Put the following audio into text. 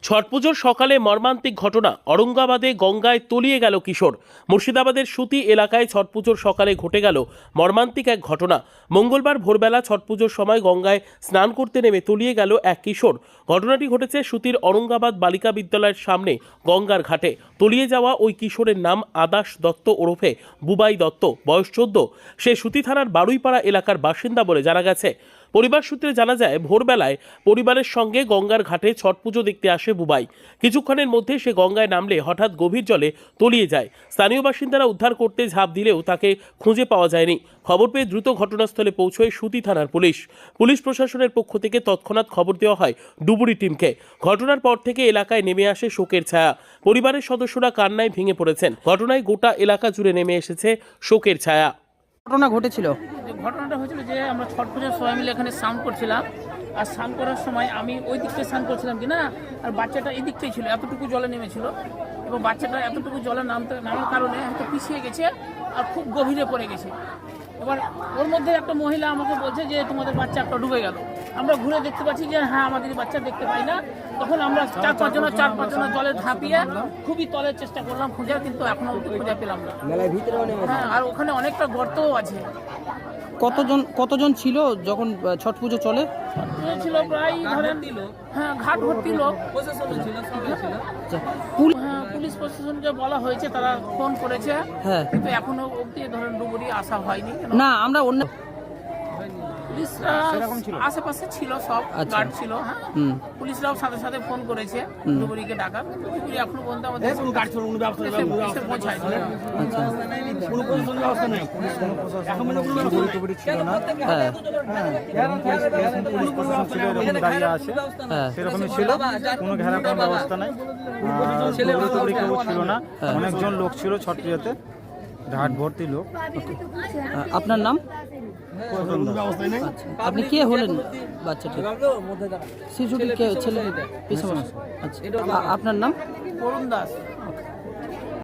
ছট পুজোর সকালে মর্মান্তিক ঘটনা, ঔরঙ্গাবাদে গঙ্গায় তলিয়ে গেল কিশোর। মুর্শিদাবাদের সুতি এলাকায় ছট পুজোর সকালে ঘটে গেল মর্মান্তিক এক ঘটনা। মঙ্গলবার ভোরবেলা ছট পুজোর সময় গঙ্গায় স্নান করতে নেমে তলিয়ে গেল এক কিশোর। ঘটনাটি ঘটেছে সুতির ঔরঙ্গাবাদ বালিকা বিদ্যালয়ের সামনে গঙ্গার ঘাটে। তলিয়ে যাওয়া ওই কিশোরের নাম আদাস দত্ত ওরফে বুবাই দত্ত, বয়স 14। সে সুতি থানার বারুইপাড়া এলাকার বাসিন্দা বলে জানা গেছে। পরিবার সূত্রে জানা যায়, ভোরবেলায় পরিবারের সঙ্গে গঙ্গার ঘাটে ছট পুজো দেখতে আসে বুবাই। কিছুক্ষণের মধ্যে সে গঙ্গায় নামলে হঠাৎ গভীর জলে তলিয়ে যায়। স্থানীয় বাসিন্দারা উদ্ধার করতে ঝাঁপ দিলেও তাকে খুঁজে পাওয়া যায়নি। খবর পেয়ে দ্রুত ঘটনাস্থলে পৌঁছয় সুতি থানার পুলিশ প্রশাসনের পক্ষ থেকে তৎক্ষণাৎ খবর দেওয়া হয় ডুবুরি টিমকে। ঘটনার পর থেকে এলাকায় নেমে আসে শোকের ছায়া। পরিবারের সদস্যরা কান্নায় ভেঙে পড়েছেন। ঘটনায় গোটা এলাকা জুড়ে নেমে এসেছে শোকের ছায়া। ঘটনা ঘটেছিল, ঘটনাটা হয়েছিল যে আমরা ছট পুজোর সবাই মিলে এখানে স্নান করছিলাম। আর স্নান করার সময় আমি ওই দিক থেকে স্নান করছিলাম কিনা, আর বাচ্চাটা এই দিকটাই ছিল, এতটুকু জলে নেমেছিল। এবং বাচ্চাটা এতটুকু জলে নামার কারণে হয়তো পিছিয়ে গেছে আর খুব গভীরে পড়ে গেছে। এবার ওর মধ্যে একটা মহিলা আমাকে বলছে যে তোমাদের বাচ্চা একটা ডুবে গেল। আমরা ঘুরে দেখতে পাচ্ছি যে হ্যাঁ, আমাদের বাচ্চা দেখতে পাই না। তখন আমরা চার পাঁচ জন জলে ঝাঁপিয়ে খুবই তলের চেষ্টা করলাম খোঁজার, কিন্তু এখনো খুঁজে পেলাম না। হ্যাঁ, আর ওখানে অনেকটা গর্তও আছে। কতজন ছিল যখন ছট পুজো চলে? ছিল প্রায় ধরেন, হ্যাঁ, ঘাট ভর্তি লোক। পুলিশ প্রশাসনকে বলা হয়েছে, তারা ফোন করেছে। হ্যাঁ, কিন্তু এখনো অব্দি ধরেন ডুবুরি আসা হয়নি। না, আমরা অন্য পুলিশরা আশেপাশে ছিল, সব গার্ড ছিল। হ্যাঁ, পুলিশরাও সাথে সাথে ফোন করেছে ডুবুরিকে ডাকার, কিন্তু ডুবুরি এখনো পর্যন্ত আমাদের এসে পৌঁছায়নি। সেরকমই ছিল, কোনো ঘেরা কোনো ব্যবস্থা নাই, ছিল না। অনেকজন লোক ছিল ছট পুজোতে, ঘাট ভর্তি লোক। আপনার নাম? আপনি কে হলেন বাচ্চাটি? শিশুটি কে? ছেলে? আচ্ছা, আপনার নাম? অরুণ দাস।